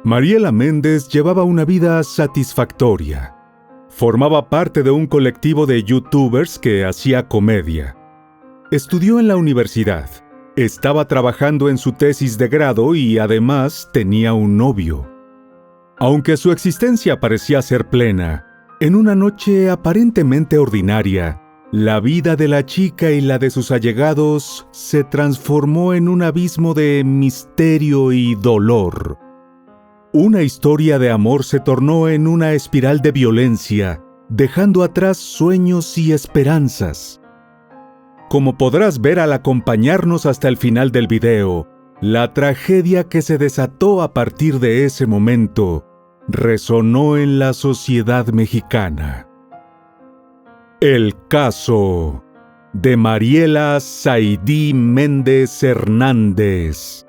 Mariela Méndez llevaba una vida satisfactoria. Formaba parte de un colectivo de youtubers que hacía comedia. Estudió en la universidad. Estaba trabajando en su tesis de grado y además tenía un novio. Aunque su existencia parecía ser plena, en una noche aparentemente ordinaria, la vida de la chica y la de sus allegados se transformó en un abismo de misterio y dolor. Una historia de amor se tornó en una espiral de violencia, dejando atrás sueños y esperanzas. Como podrás ver al acompañarnos hasta el final del video, la tragedia que se desató a partir de ese momento resonó en la sociedad mexicana. El caso de Mariela Saidí Méndez Hernández.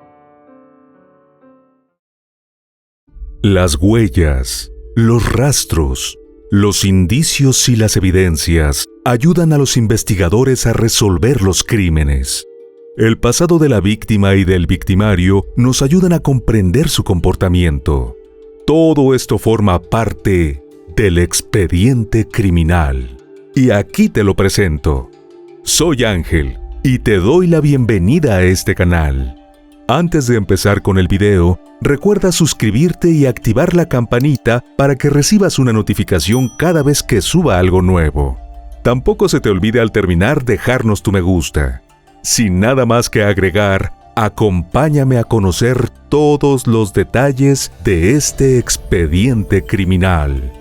Las huellas, los rastros, los indicios y las evidencias ayudan a los investigadores a resolver los crímenes. El pasado de la víctima y del victimario nos ayudan a comprender su comportamiento. Todo esto forma parte del expediente criminal. Y aquí te lo presento. Soy Ángel y te doy la bienvenida a este canal. Antes de empezar con el video, recuerda suscribirte y activar la campanita para que recibas una notificación cada vez que suba algo nuevo. Tampoco se te olvide al terminar dejarnos tu me gusta. Sin nada más que agregar, acompáñame a conocer todos los detalles de este expediente criminal.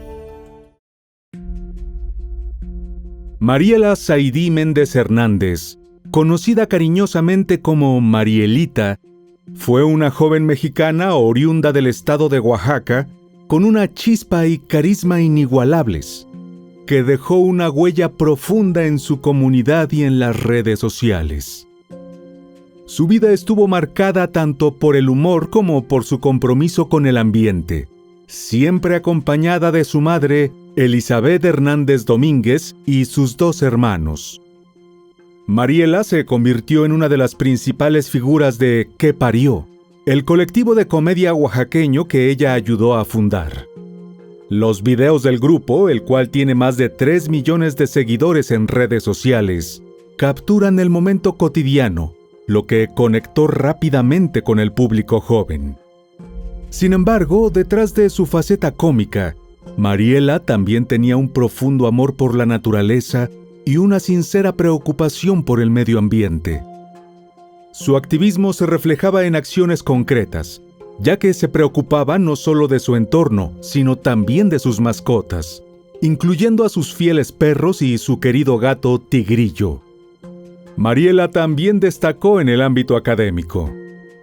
Mariela Saidí Méndez Hernández, conocida cariñosamente como Marielita, fue una joven mexicana oriunda del estado de Oaxaca, con una chispa y carisma inigualables, que dejó una huella profunda en su comunidad y en las redes sociales. Su vida estuvo marcada tanto por el humor como por su compromiso con el ambiente, siempre acompañada de su madre, Elizabeth Hernández Domínguez, y sus dos hermanos. Mariela se convirtió en una de las principales figuras de ¿Qué parió?, el colectivo de comedia oaxaqueño que ella ayudó a fundar. Los videos del grupo, el cual tiene más de 3 millones de seguidores en redes sociales, capturan el momento cotidiano, lo que conectó rápidamente con el público joven. Sin embargo, detrás de su faceta cómica, Mariela también tenía un profundo amor por la naturaleza y una sincera preocupación por el medio ambiente. Su activismo se reflejaba en acciones concretas, ya que se preocupaba no solo de su entorno, sino también de sus mascotas, incluyendo a sus fieles perros y su querido gato Tigrillo. Mariela también destacó en el ámbito académico.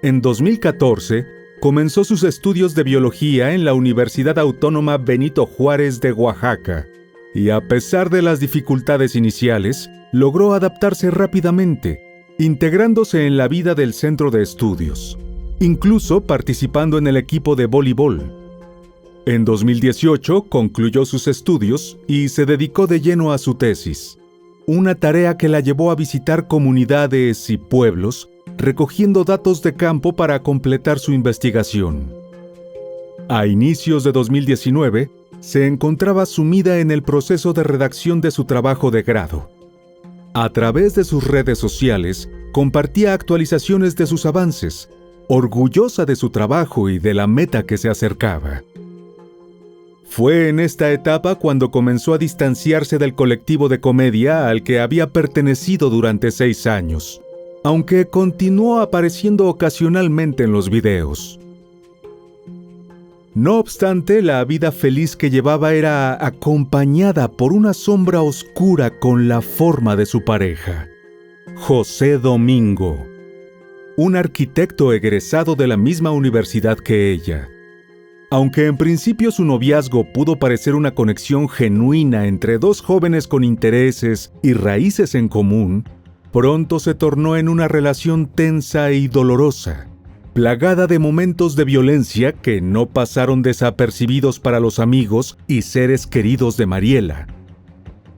En 2014, comenzó sus estudios de biología en la Universidad Autónoma Benito Juárez de Oaxaca, y a pesar de las dificultades iniciales, logró adaptarse rápidamente, integrándose en la vida del centro de estudios, incluso participando en el equipo de voleibol. En 2018 concluyó sus estudios y se dedicó de lleno a su tesis, una tarea que la llevó a visitar comunidades y pueblos, recogiendo datos de campo para completar su investigación. A inicios de 2019, se encontraba sumida en el proceso de redacción de su trabajo de grado. A través de sus redes sociales, compartía actualizaciones de sus avances, orgullosa de su trabajo y de la meta que se acercaba. Fue en esta etapa cuando comenzó a distanciarse del colectivo de comedia al que había pertenecido durante 6 años, aunque continuó apareciendo ocasionalmente en los videos. No obstante, la vida feliz que llevaba era acompañada por una sombra oscura con la forma de su pareja, José Domingo, un arquitecto egresado de la misma universidad que ella. Aunque en principio su noviazgo pudo parecer una conexión genuina entre dos jóvenes con intereses y raíces en común, pronto se tornó en una relación tensa y dolorosa, plagada de momentos de violencia que no pasaron desapercibidos para los amigos y seres queridos de Mariela.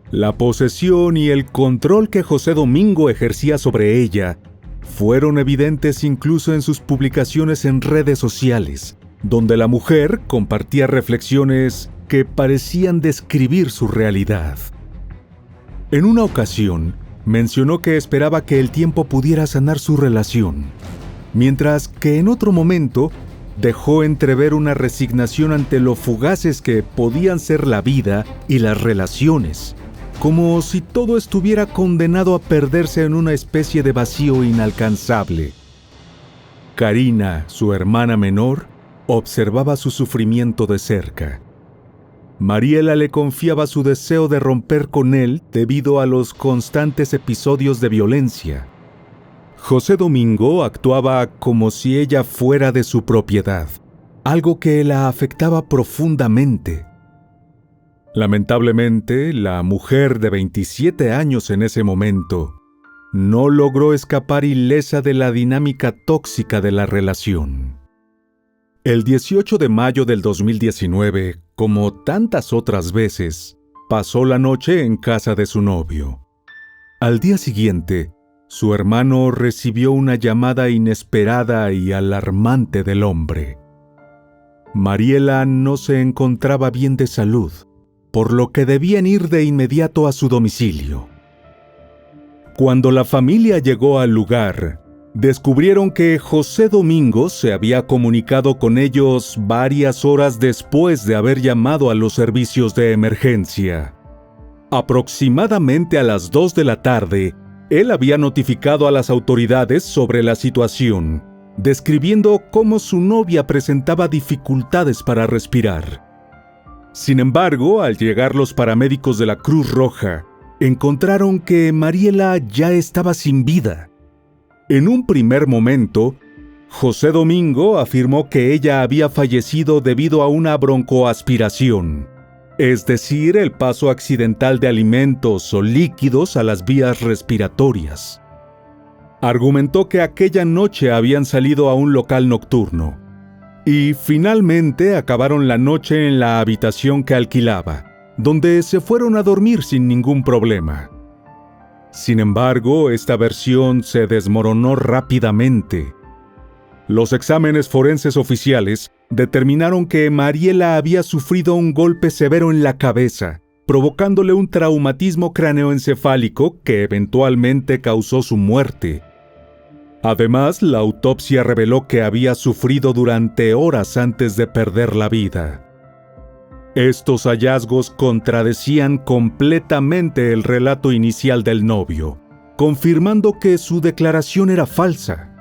La posesión y el control que José Domingo ejercía sobre ella fueron evidentes incluso en sus publicaciones en redes sociales, donde la mujer compartía reflexiones que parecían describir su realidad. En una ocasión, mencionó que esperaba que el tiempo pudiera sanar su relación, mientras que en otro momento dejó entrever una resignación ante lo fugaces que podían ser la vida y las relaciones, como si todo estuviera condenado a perderse en una especie de vacío inalcanzable. Karina, su hermana menor, observaba su sufrimiento de cerca. Mariela le confiaba su deseo de romper con él debido a los constantes episodios de violencia. José Domingo actuaba como si ella fuera de su propiedad, algo que la afectaba profundamente. Lamentablemente, la mujer de 27 años en ese momento no logró escapar ilesa de la dinámica tóxica de la relación. El 18 de mayo del 2019, como tantas otras veces, pasó la noche en casa de su novio. Al día siguiente, su hermano recibió una llamada inesperada y alarmante del hombre. Mariela no se encontraba bien de salud, por lo que debían ir de inmediato a su domicilio. Cuando la familia llegó al lugar, descubrieron que José Domingo se había comunicado con ellos varias horas después de haber llamado a los servicios de emergencia. Aproximadamente a las 2 de la tarde, él había notificado a las autoridades sobre la situación, describiendo cómo su novia presentaba dificultades para respirar. Sin embargo, al llegar los paramédicos de la Cruz Roja, encontraron que Mariela ya estaba sin vida. En un primer momento, José Domingo afirmó que ella había fallecido debido a una broncoaspiración, es decir, el paso accidental de alimentos o líquidos a las vías respiratorias. Argumentó que aquella noche habían salido a un local nocturno y finalmente acabaron la noche en la habitación que alquilaba, donde se fueron a dormir sin ningún problema. Sin embargo, esta versión se desmoronó rápidamente. Los exámenes forenses oficiales determinaron que Mariela había sufrido un golpe severo en la cabeza, provocándole un traumatismo craneoencefálico que eventualmente causó su muerte. Además, la autopsia reveló que había sufrido durante horas antes de perder la vida. Estos hallazgos contradecían completamente el relato inicial del novio, confirmando que su declaración era falsa.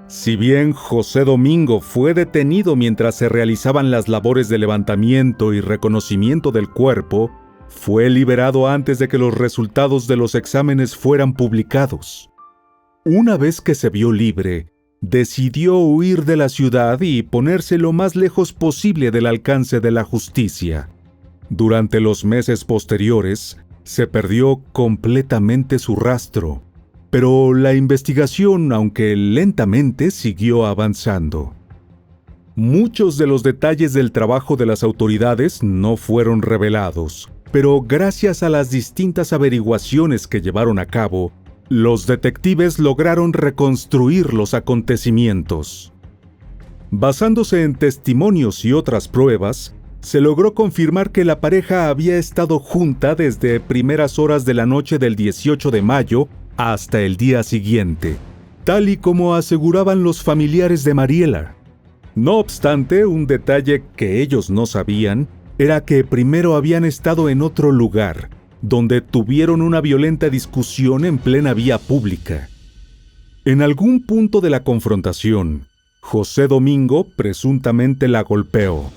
Si bien José Domingo fue detenido mientras se realizaban las labores de levantamiento y reconocimiento del cuerpo, fue liberado antes de que los resultados de los exámenes fueran publicados. Una vez que se vio libre, decidió huir de la ciudad y ponerse lo más lejos posible del alcance de la justicia. Durante los meses posteriores, se perdió completamente su rastro, pero la investigación, aunque lentamente, siguió avanzando. Muchos de los detalles del trabajo de las autoridades no fueron revelados, pero gracias a las distintas averiguaciones que llevaron a cabo, los detectives lograron reconstruir los acontecimientos. Basándose en testimonios y otras pruebas, se logró confirmar que la pareja había estado junta desde primeras horas de la noche del 18 de mayo hasta el día siguiente, tal y como aseguraban los familiares de Mariela. No obstante, un detalle que ellos no sabían era que primero habían estado en otro lugar, donde tuvieron una violenta discusión en plena vía pública. En algún punto de la confrontación, José Domingo presuntamente la golpeó,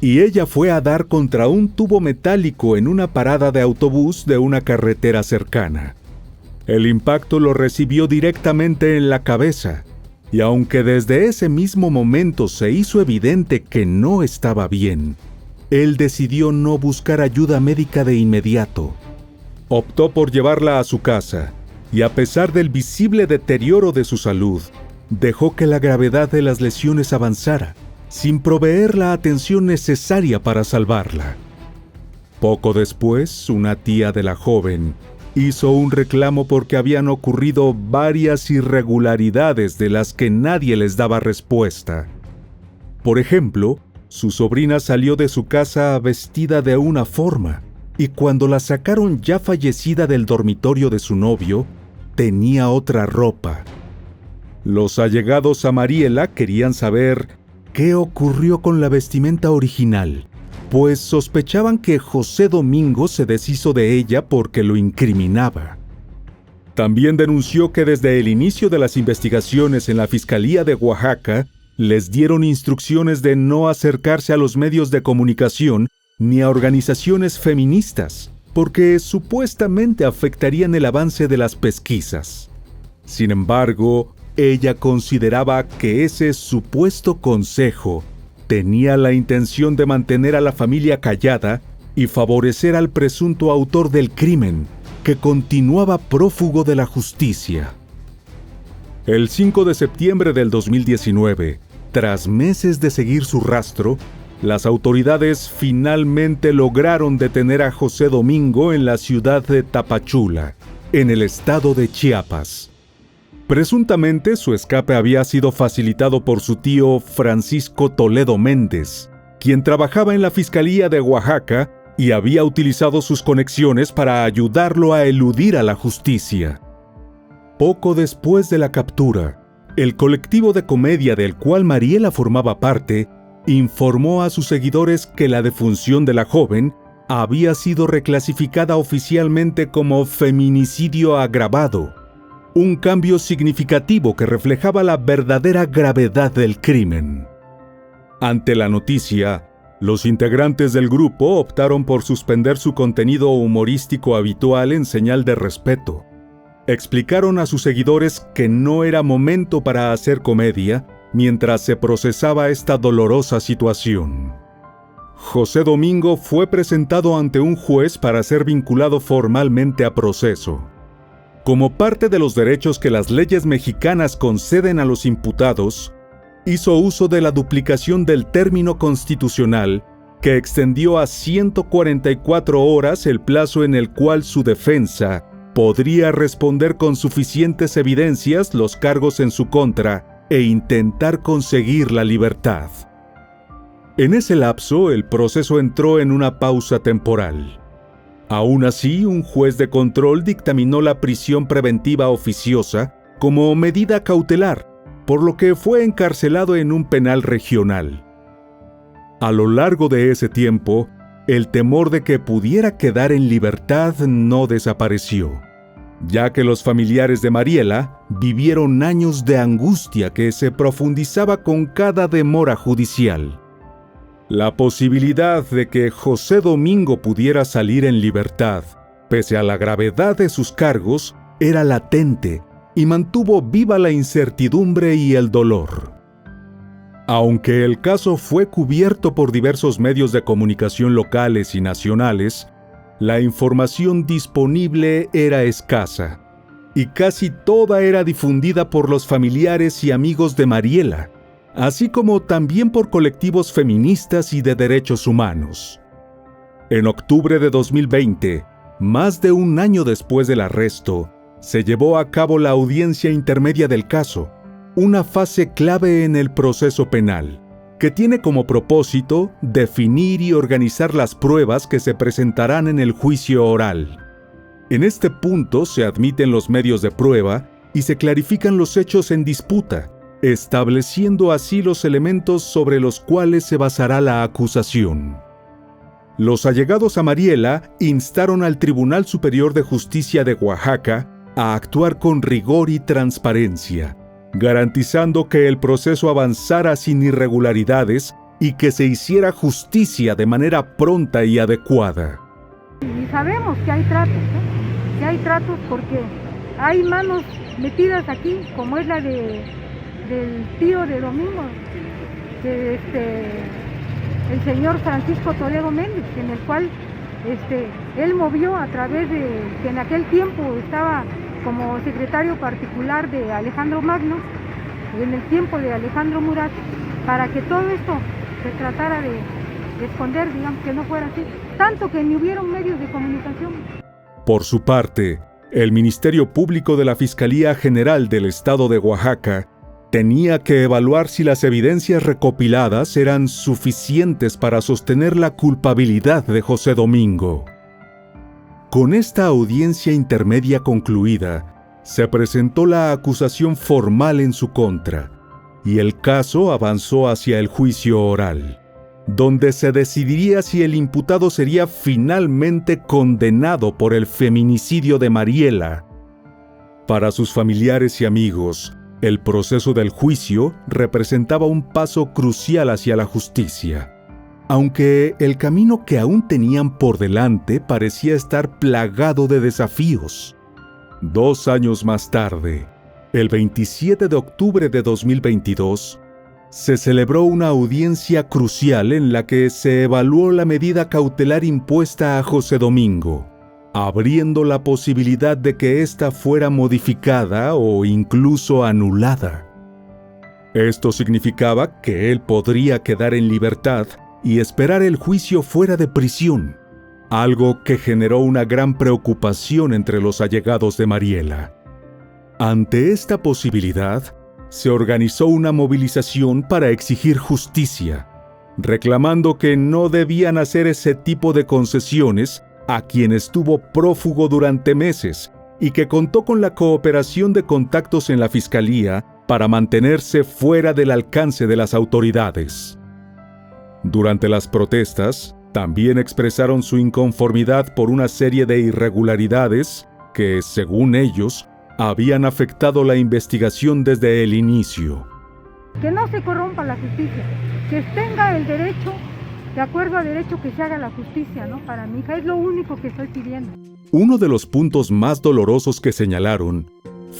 y ella fue a dar contra un tubo metálico en una parada de autobús de una carretera cercana. El impacto lo recibió directamente en la cabeza, y aunque desde ese mismo momento se hizo evidente que no estaba bien, él decidió no buscar ayuda médica de inmediato. Optó por llevarla a su casa, y a pesar del visible deterioro de su salud, dejó que la gravedad de las lesiones avanzara, sin proveer la atención necesaria para salvarla. Poco después, una tía de la joven hizo un reclamo porque habían ocurrido varias irregularidades de las que nadie les daba respuesta. Por ejemplo, su sobrina salió de su casa vestida de una forma, y cuando la sacaron ya fallecida del dormitorio de su novio, tenía otra ropa. Los allegados a Mariela querían saber qué ocurrió con la vestimenta original, pues sospechaban que José Domingo se deshizo de ella porque lo incriminaba. También denunció que desde el inicio de las investigaciones en la Fiscalía de Oaxaca, les dieron instrucciones de no acercarse a los medios de comunicación ni a organizaciones feministas, porque supuestamente afectarían el avance de las pesquisas. Sin embargo, ella consideraba que ese supuesto consejo tenía la intención de mantener a la familia callada y favorecer al presunto autor del crimen, que continuaba prófugo de la justicia. El 5 de septiembre del 2019, tras meses de seguir su rastro, las autoridades finalmente lograron detener a José Domingo en la ciudad de Tapachula, en el estado de Chiapas. Presuntamente, su escape había sido facilitado por su tío Francisco Toledo Méndez, quien trabajaba en la Fiscalía de Oaxaca y había utilizado sus conexiones para ayudarlo a eludir a la justicia. Poco después de la captura, el colectivo de comedia del cual Mariela formaba parte informó a sus seguidores que la defunción de la joven había sido reclasificada oficialmente como feminicidio agravado, un cambio significativo que reflejaba la verdadera gravedad del crimen. Ante la noticia, los integrantes del grupo optaron por suspender su contenido humorístico habitual en señal de respeto. Explicaron a sus seguidores que no era momento para hacer comedia mientras se procesaba esta dolorosa situación. José Domingo fue presentado ante un juez para ser vinculado formalmente a proceso. Como parte de los derechos que las leyes mexicanas conceden a los imputados, hizo uso de la duplicación del término constitucional que extendió a 144 horas el plazo en el cual su defensa podría responder con suficientes evidencias los cargos en su contra e intentar conseguir la libertad. En ese lapso, el proceso entró en una pausa temporal. Aún así, un juez de control dictaminó la prisión preventiva oficiosa como medida cautelar, por lo que fue encarcelado en un penal regional. A lo largo de ese tiempo, el temor de que pudiera quedar en libertad no desapareció, ya que los familiares de Mariela vivieron años de angustia que se profundizaba con cada demora judicial. La posibilidad de que José Domingo pudiera salir en libertad, pese a la gravedad de sus cargos, era latente y mantuvo viva la incertidumbre y el dolor. Aunque el caso fue cubierto por diversos medios de comunicación locales y nacionales, la información disponible era escasa, y casi toda era difundida por los familiares y amigos de Mariela, así como también por colectivos feministas y de derechos humanos. En octubre de 2020, más de un año después del arresto, se llevó a cabo la audiencia intermedia del caso, una fase clave en el proceso penal, que tiene como propósito definir y organizar las pruebas que se presentarán en el juicio oral. En este punto se admiten los medios de prueba y se clarifican los hechos en disputa, estableciendo así los elementos sobre los cuales se basará la acusación. Los allegados a Mariela instaron al Tribunal Superior de Justicia de Oaxaca a actuar con rigor y transparencia, garantizando que el proceso avanzara sin irregularidades y que se hiciera justicia de manera pronta y adecuada. Y sabemos que hay tratos, que hay tratos porque hay manos metidas aquí, como es la del tío de Domingo, el señor Francisco Toledo Méndez, en el cual él movió a través de que en aquel tiempo estaba como secretario particular de Alejandro Magno, en el tiempo de Alejandro Murat, para que todo esto se tratara de esconder, digamos, que no fuera así, tanto que ni hubieron medios de comunicación. Por su parte, el Ministerio Público de la Fiscalía General del Estado de Oaxaca tenía que evaluar si las evidencias recopiladas eran suficientes para sostener la culpabilidad de José Domingo. Con esta audiencia intermedia concluida, se presentó la acusación formal en su contra, y el caso avanzó hacia el juicio oral, donde se decidiría si el imputado sería finalmente condenado por el feminicidio de Mariela. Para sus familiares y amigos, el proceso del juicio representaba un paso crucial hacia la justicia, aunque el camino que aún tenían por delante parecía estar plagado de desafíos. 2 años más tarde, el 27 de octubre de 2022, se celebró una audiencia crucial en la que se evaluó la medida cautelar impuesta a José Domingo, abriendo la posibilidad de que ésta fuera modificada o incluso anulada. Esto significaba que él podría quedar en libertad y esperar el juicio fuera de prisión, algo que generó una gran preocupación entre los allegados de Mariela. Ante esta posibilidad, se organizó una movilización para exigir justicia, reclamando que no debían hacer ese tipo de concesiones a quien estuvo prófugo durante meses y que contó con la cooperación de contactos en la Fiscalía para mantenerse fuera del alcance de las autoridades. Durante las protestas, también expresaron su inconformidad por una serie de irregularidades que, según ellos, habían afectado la investigación desde el inicio. Que no se corrompa la justicia, que tenga el derecho, de acuerdo al derecho, que se haga la justicia, ¿no? Para mi hija es lo único que estoy pidiendo. Uno de los puntos más dolorosos que señalaron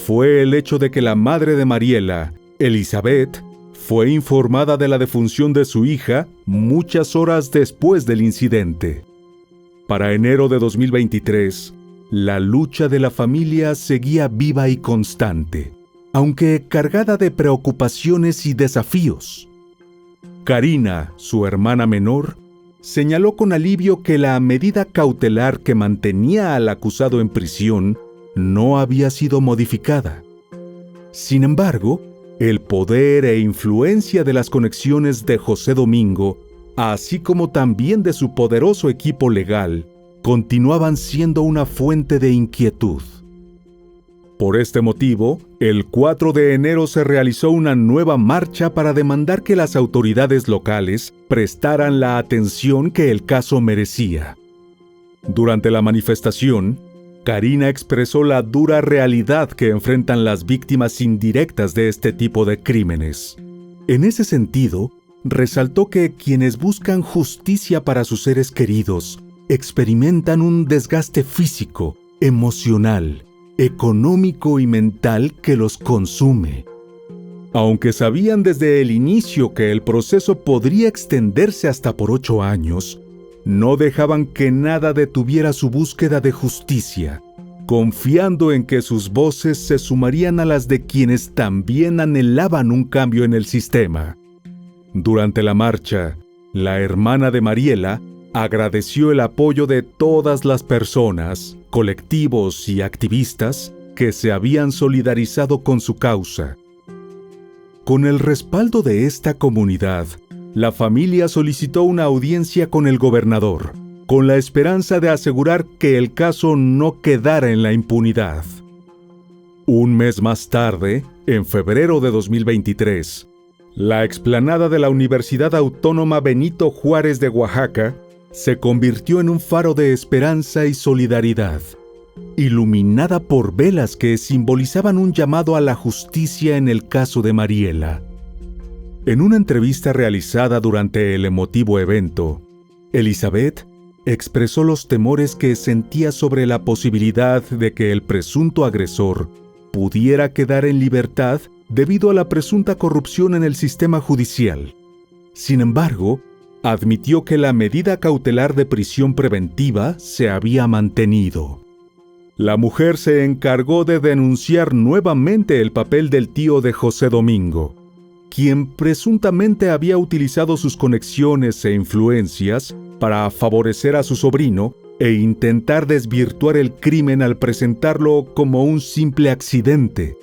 fue el hecho de que la madre de Mariela, Elizabeth, fue informada de la defunción de su hija muchas horas después del incidente. Para enero de 2023, la lucha de la familia seguía viva y constante, aunque cargada de preocupaciones y desafíos. Karina, su hermana menor, señaló con alivio que la medida cautelar que mantenía al acusado en prisión no había sido modificada. Sin embargo, el poder e influencia de las conexiones de José Domingo, así como también de su poderoso equipo legal, continuaban siendo una fuente de inquietud. Por este motivo, el 4 de enero se realizó una nueva marcha para demandar que las autoridades locales prestaran la atención que el caso merecía. Durante la manifestación, Karina expresó la dura realidad que enfrentan las víctimas indirectas de este tipo de crímenes. En ese sentido, resaltó que quienes buscan justicia para sus seres queridos experimentan un desgaste físico, emocional, económico y mental que los consume. Aunque sabían desde el inicio que el proceso podría extenderse hasta por 8 años, no dejaban que nada detuviera su búsqueda de justicia, confiando en que sus voces se sumarían a las de quienes también anhelaban un cambio en el sistema. Durante la marcha, la hermana de Mariela agradeció el apoyo de todas las personas, colectivos y activistas que se habían solidarizado con su causa. Con el respaldo de esta comunidad, la familia solicitó una audiencia con el gobernador, con la esperanza de asegurar que el caso no quedara en la impunidad. Un mes más tarde, en febrero de 2023, la explanada de la Universidad Autónoma Benito Juárez de Oaxaca se convirtió en un faro de esperanza y solidaridad, iluminada por velas que simbolizaban un llamado a la justicia en el caso de Mariela. En una entrevista realizada durante el emotivo evento, Elizabeth expresó los temores que sentía sobre la posibilidad de que el presunto agresor pudiera quedar en libertad debido a la presunta corrupción en el sistema judicial. Sin embargo, admitió que la medida cautelar de prisión preventiva se había mantenido. La mujer se encargó de denunciar nuevamente el papel del tío de José Domingo, quien presuntamente había utilizado sus conexiones e influencias para favorecer a su sobrino e intentar desvirtuar el crimen al presentarlo como un simple accidente.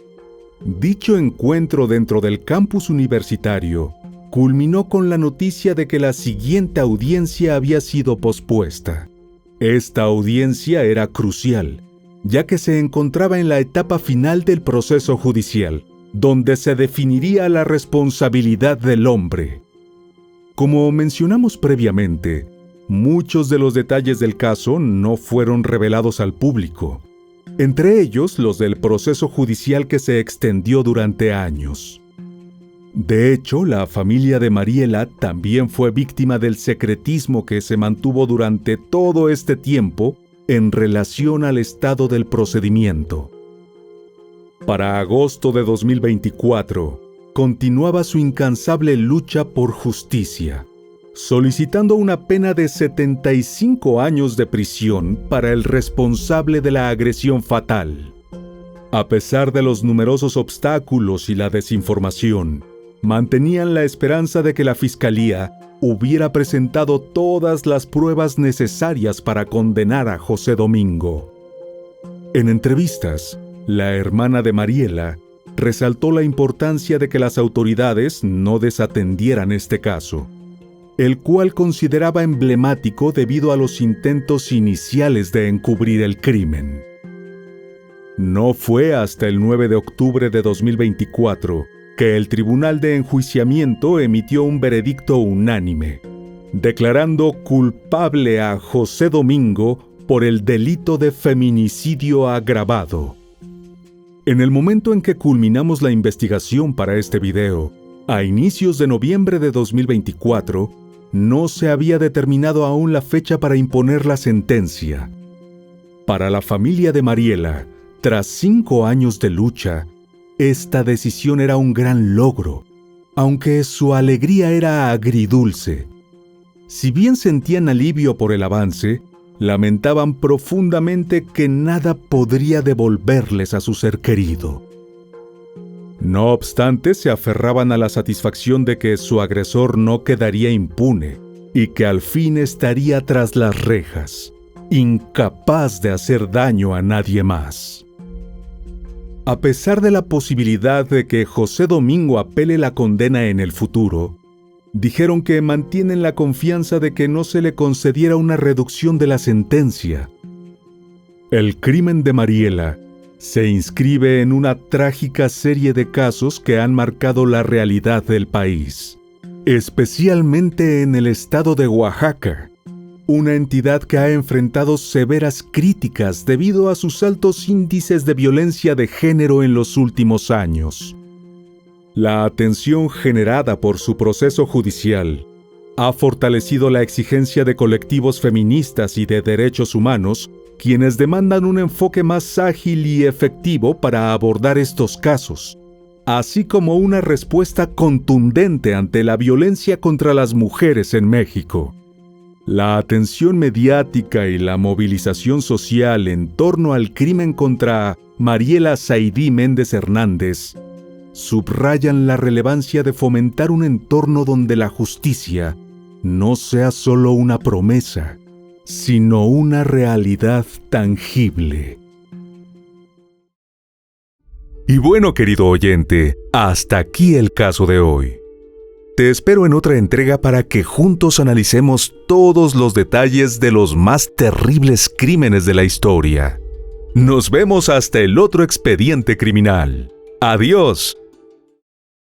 Dicho encuentro dentro del campus universitario culminó con la noticia de que la siguiente audiencia había sido pospuesta. Esta audiencia era crucial, ya que se encontraba en la etapa final del proceso judicial, donde se definiría la responsabilidad del hombre. Como mencionamos previamente, muchos de los detalles del caso no fueron revelados al público, entre ellos los del proceso judicial que se extendió durante años. De hecho, la familia de Mariela también fue víctima del secretismo que se mantuvo durante todo este tiempo en relación al estado del procedimiento. Para agosto de 2024, continuaba su incansable lucha por justicia, solicitando una pena de 75 años de prisión para el responsable de la agresión fatal. A pesar de los numerosos obstáculos y la desinformación, mantenían la esperanza de que la Fiscalía hubiera presentado todas las pruebas necesarias para condenar a José Domingo. En entrevistas, la hermana de Mariela resaltó la importancia de que las autoridades no desatendieran este caso, el cual consideraba emblemático debido a los intentos iniciales de encubrir el crimen. No fue hasta el 9 de octubre de 2024 que el Tribunal de Enjuiciamiento emitió un veredicto unánime, declarando culpable a José Domingo por el delito de feminicidio agravado. En el momento en que culminamos la investigación para este video, a inicios de noviembre de 2024, no se había determinado aún la fecha para imponer la sentencia. Para la familia de Mariela, tras 5 años de lucha, esta decisión era un gran logro, aunque su alegría era agridulce. Si bien sentían alivio por el avance, lamentaban profundamente que nada podría devolverles a su ser querido. No obstante, se aferraban a la satisfacción de que su agresor no quedaría impune y que al fin estaría tras las rejas, incapaz de hacer daño a nadie más. A pesar de la posibilidad de que José Domingo apele la condena en el futuro, dijeron que mantienen la confianza de que no se le concediera una reducción de la sentencia. El crimen de Mariela se inscribe en una trágica serie de casos que han marcado la realidad del país, especialmente en el estado de Oaxaca, una entidad que ha enfrentado severas críticas debido a sus altos índices de violencia de género en los últimos años. La atención generada por su proceso judicial ha fortalecido la exigencia de colectivos feministas y de derechos humanos, quienes demandan un enfoque más ágil y efectivo para abordar estos casos, así como una respuesta contundente ante la violencia contra las mujeres en México. La atención mediática y la movilización social en torno al crimen contra Mariela Saidí Méndez Hernández subrayan la relevancia de fomentar un entorno donde la justicia no sea solo una promesa, sino una realidad tangible. Y bueno, querido oyente, hasta aquí el caso de hoy. Te espero en otra entrega para que juntos analicemos todos los detalles de los más terribles crímenes de la historia. Nos vemos hasta el otro expediente criminal. ¡Adiós!